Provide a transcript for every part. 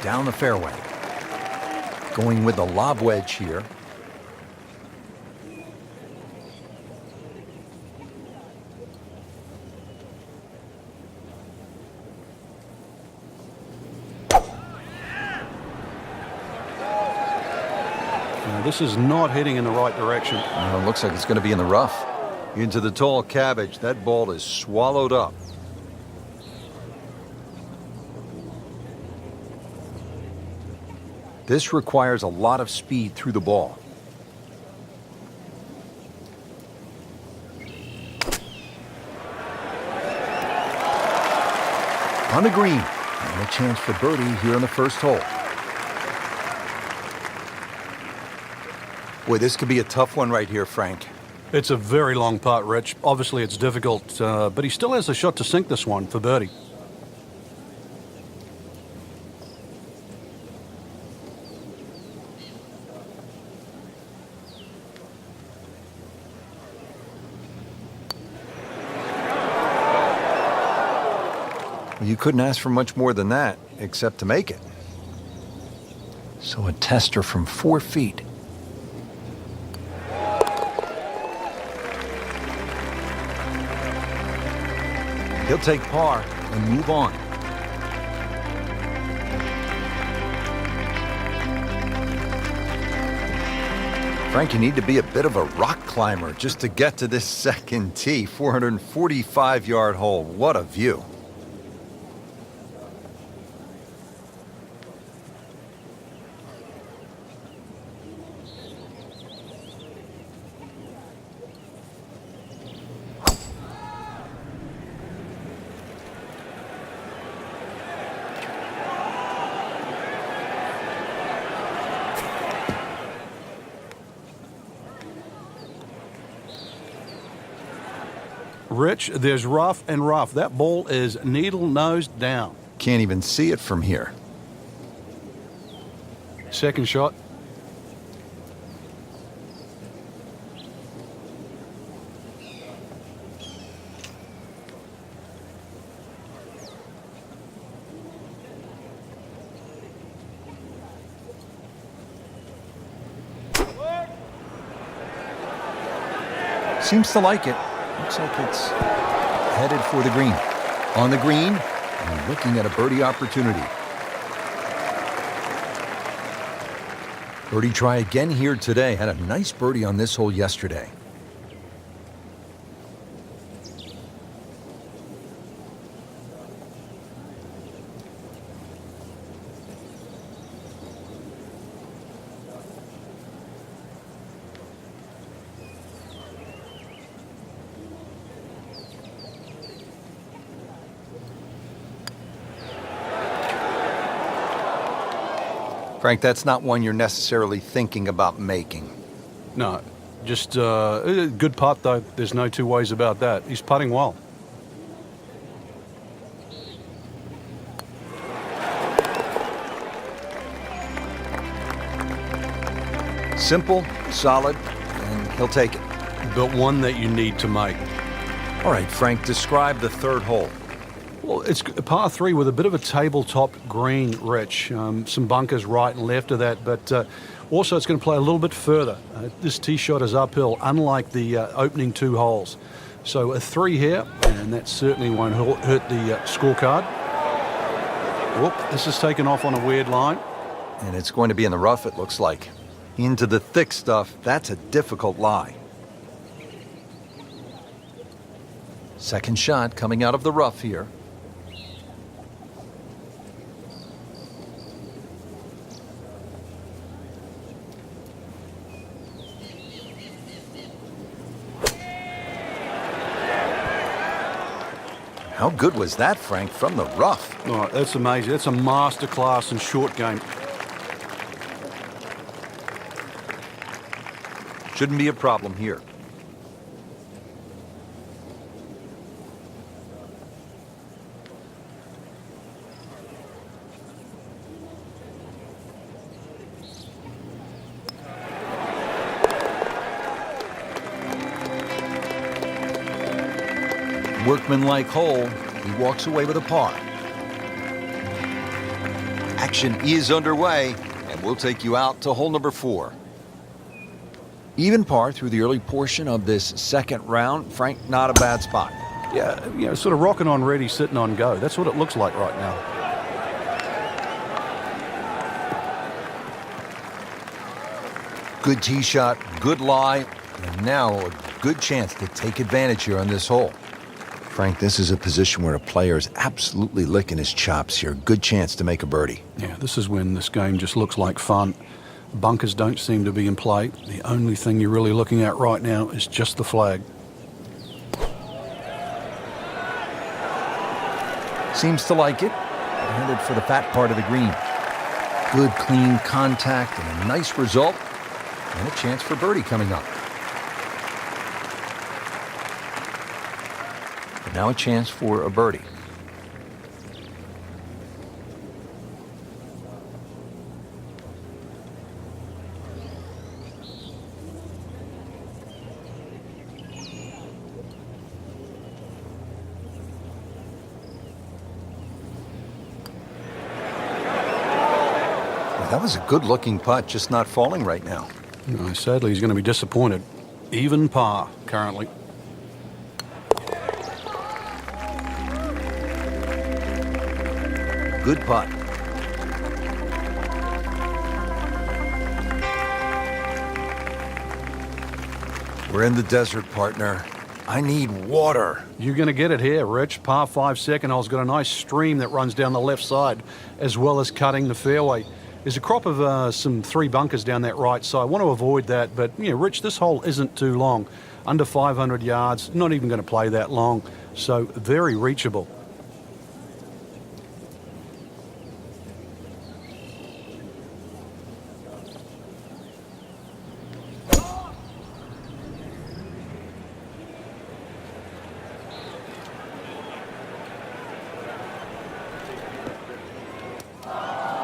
down the fairway. Going with the lob wedge here. This is not heading in the right direction. It looks like it's going to be in the rough. Into the tall cabbage. That ball is swallowed up. This requires a lot of speed through the ball. On the green, and a chance for birdie here on the first hole. Boy, this could be a tough one right here, Frank. It's a very long putt, Rich. Obviously, it's difficult, but he still has a shot to sink this one for birdie. You couldn't ask for much more than that, except to make it. So a tester from 4 feet. He'll take par and move on. Frank, you need to be a bit of a rock climber just to get to this second tee. 445-yard hole. What a view. Rich, there's rough and rough. That ball is needle nose down. Can't even see it from here. Second shot. Seems to like it. Looks like it's headed for the green. On the green, and looking at a birdie opportunity. Birdie try again here today. Had a nice birdie on this hole yesterday. Frank, that's not one you're necessarily thinking about making. No, just a good putt, though. There's no two ways about that. He's putting well. Simple, solid, and he'll take it. But one that you need to make. All right, Frank, describe the third hole. Well, it's a par 3 with a bit of a tabletop green, Rich. Some bunkers right and left of that, but also it's going to play a little bit further. This tee shot is uphill, unlike the opening 2 holes. So a 3 here, and that certainly won't hurt the scorecard. Whoop, this is taken off on a weird line. And it's going to be in the rough, it looks like. Into the thick stuff, that's a difficult lie. Second shot coming out of the rough here. How good was that, Frank, from the rough? Oh, that's amazing. That's a masterclass in short game. Shouldn't be a problem here. Workmanlike hole, he walks away with a par. action is underway, and we'll take you out to hole number 4. Even par through the early portion of this second round. Frank, not a bad spot. Yeah, sort of rocking on ready, sitting on go. That's what it looks like right now. Good tee shot, good lie, and now a good chance to take advantage here on this hole. Frank, this is a position where a player is absolutely licking his chops here. Good chance to make a birdie. Yeah, this is when this game just looks like fun. Bunkers don't seem to be in play. The only thing you're really looking at right now is just the flag. Seems to like it. Headed for the fat part of the green. Good, clean contact and a nice result. And a chance for birdie coming up. And now a chance for a birdie. That was a good-looking putt, just not falling right now. No, sadly, he's going to be disappointed. Even par currently. Good putt. We're in the desert, partner. I need water. You're going to get it here, Rich. Par 5 second hole's got a nice stream that runs down the left side, as well as cutting the fairway. There's a crop of some 3 bunkers down that right side. I want to avoid that, but, Rich, this hole isn't too long. Under 500 yards, not even going to play that long, so very reachable.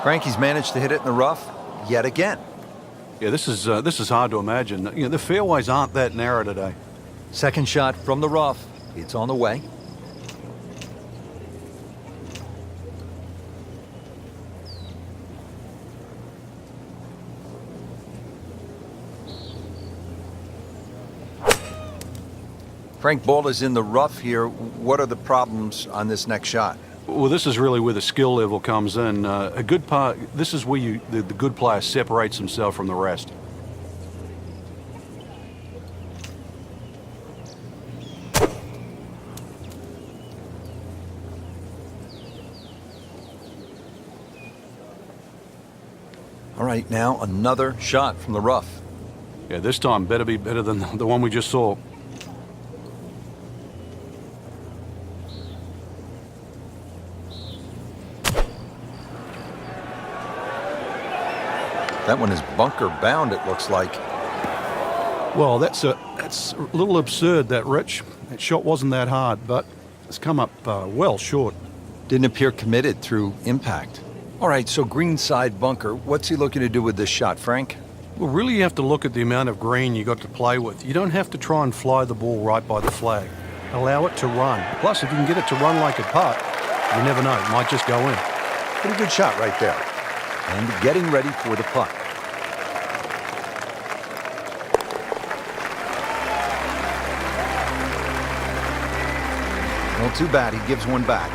Frankie's managed to hit it in the rough yet again. Yeah, this is hard to imagine. The fairways aren't that narrow today. Second shot from the rough. It's on the way. Frank, ball is in the rough here. What are the problems on this next shot? Well, this is really where the skill level comes in. A good part. This is where the good player separates himself from the rest. All right, now another shot from the rough. Yeah, this time better be better than the one we just saw. That one is bunker bound, it looks like. Well, that's a little absurd, that, Rich. That shot wasn't that hard, but it's come up well short. Didn't appear committed through impact. All right, so greenside bunker. What's he looking to do with this shot, Frank? Well, really you have to look at the amount of green you got to play with. You don't have to try and fly the ball right by the flag. Allow it to run. Plus, if you can get it to run like a putt, you never know. It might just go in. Pretty good shot right there. And getting ready for the putt. Well, too bad. He gives one back.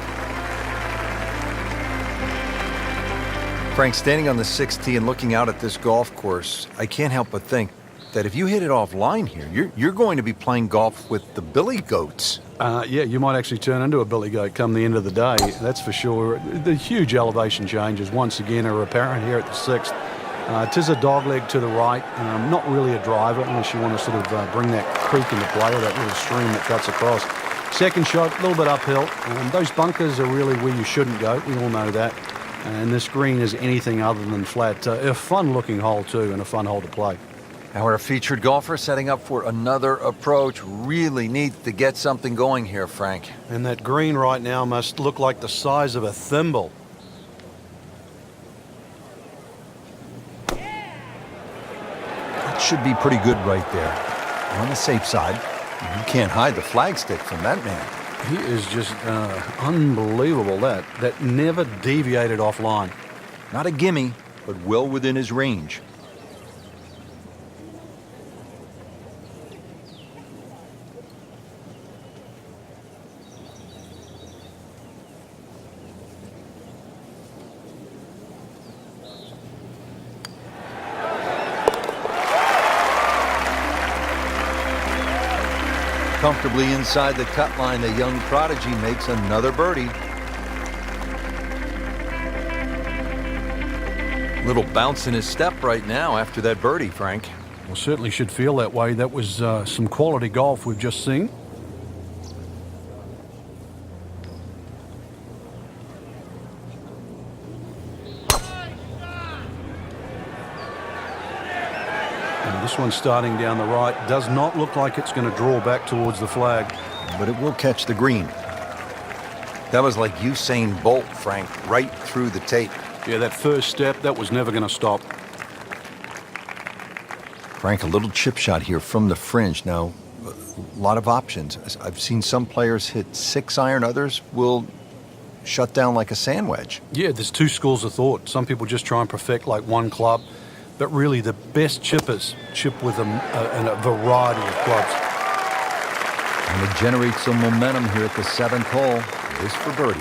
Frank, standing on the 6th tee and looking out at this golf course, I can't help but think that if you hit it offline here, you're going to be playing golf with the billy goats. Yeah, you might actually turn into a billy goat come the end of the day, that's for sure. The huge elevation changes, once again, are apparent here at the 6th. Tis a dogleg to the right, not really a driver unless you want to sort of bring that creek into play or that little stream that cuts across. Second shot, a little bit uphill. Those bunkers are really where you shouldn't go. We all know that. And this green is anything other than flat. A fun-looking hole, too, and a fun hole to play. Our featured golfer setting up for another approach. Really needs to get something going here, Frank. And that green right now must look like the size of a thimble. That should be pretty good right there. On the safe side, you can't hide the flagstick from that man. He is just unbelievable, that never deviated offline. Not a gimme, but well within his range. Comfortably inside the cut line, the young prodigy makes another birdie. Little bounce in his step right now after that birdie, Frank. Well, certainly should feel that way. That was some quality golf we've just seen. And this one starting down the right does not look like it's going to draw back towards the flag. But it will catch the green. That was like Usain Bolt, Frank, right through the tape. Yeah, that first step, that was never going to stop. Frank, a little chip shot here from the fringe. Now, a lot of options. I've seen some players hit 6-iron. Others will shut down like a sand wedge. Yeah, there's two schools of thought. Some people just try and perfect like one club. But really, the best chippers chip with a variety of clubs. And to generate some momentum here at the 7th hole. This for birdie.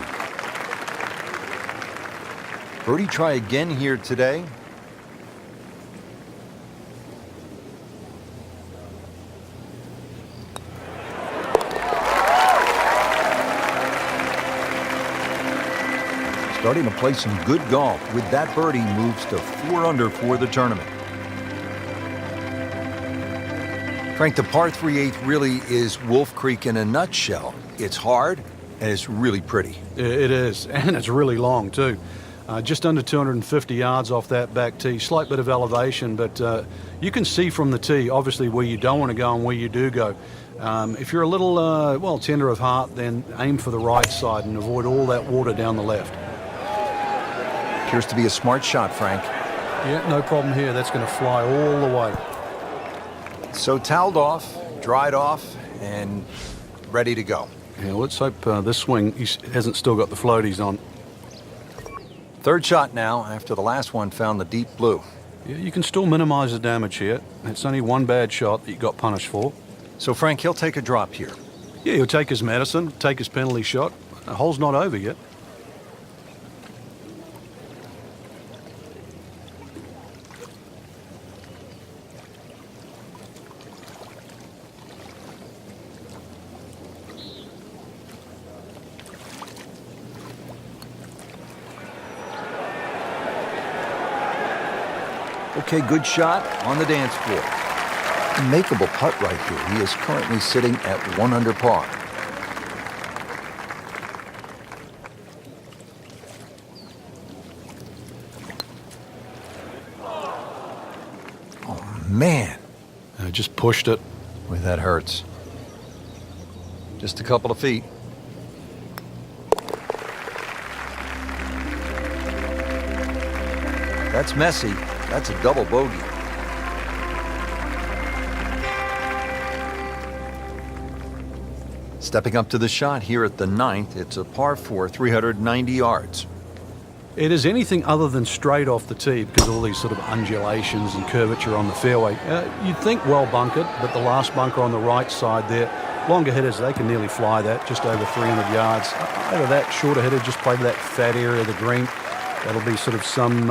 Birdie try again here today. Starting to play some good golf. With that birdie, moves to 4 under for the tournament. Frank, the par 3/8 really is Wolf Creek in a nutshell. It's hard and it's really pretty. It is, and it's really long too. Just under 250 yards off that back tee. Slight bit of elevation, but you can see from the tee, obviously, where you don't want to go and where you do go. If you're a little, well, tender of heart, then aim for the right side and avoid all that water down the left. Appears to be a smart shot, Frank. Yeah, no problem here. That's going to fly all the way. So toweled off, dried off, and ready to go. Yeah, let's hope this swing he hasn't still got the floaties on. Third shot now after the last one found the deep blue. Yeah, you can still minimize the damage here. It's only one bad shot that you got punished for. So Frank, he'll take a drop here. Yeah, he'll take his medicine, take his penalty shot. The hole's not over yet. Okay, good shot on the dance floor. A makeable putt right here. He is currently sitting at 1 under par. Oh, man. I just pushed it. Boy, that hurts. Just a couple of feet. That's messy. That's a double bogey. Stepping up to the shot here at the 9th, it's a par 4, 390 yards. It is anything other than straight off the tee because of all these sort of undulations and curvature on the fairway. You'd think well bunkered, but the last bunker on the right side there, longer hitters, they can nearly fly that, just over 300 yards. Over that, shorter hitter just play to that fat area of the green. That'll be sort of some,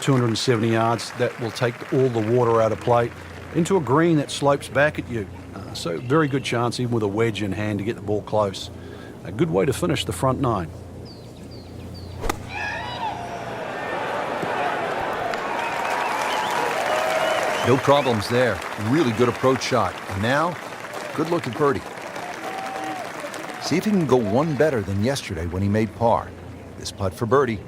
270 yards. That will take all the water out of play into a green that slopes back at you. So very good chance, even with a wedge in hand, to get the ball close. A good way to finish the front 9. No problems there. Really good approach shot. And now, good look at birdie. See if he can go one better than yesterday when he made par. This putt for birdie.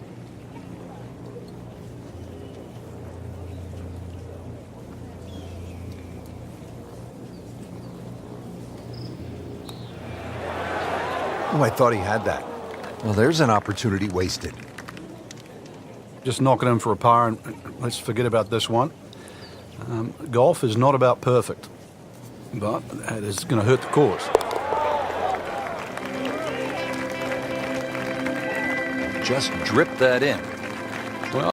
Oh, I thought he had that. Well, there's an opportunity wasted. Just knock it in for a par, and let's forget about this one. Golf is not about perfect, but it is going to hurt the course. Just drip that in.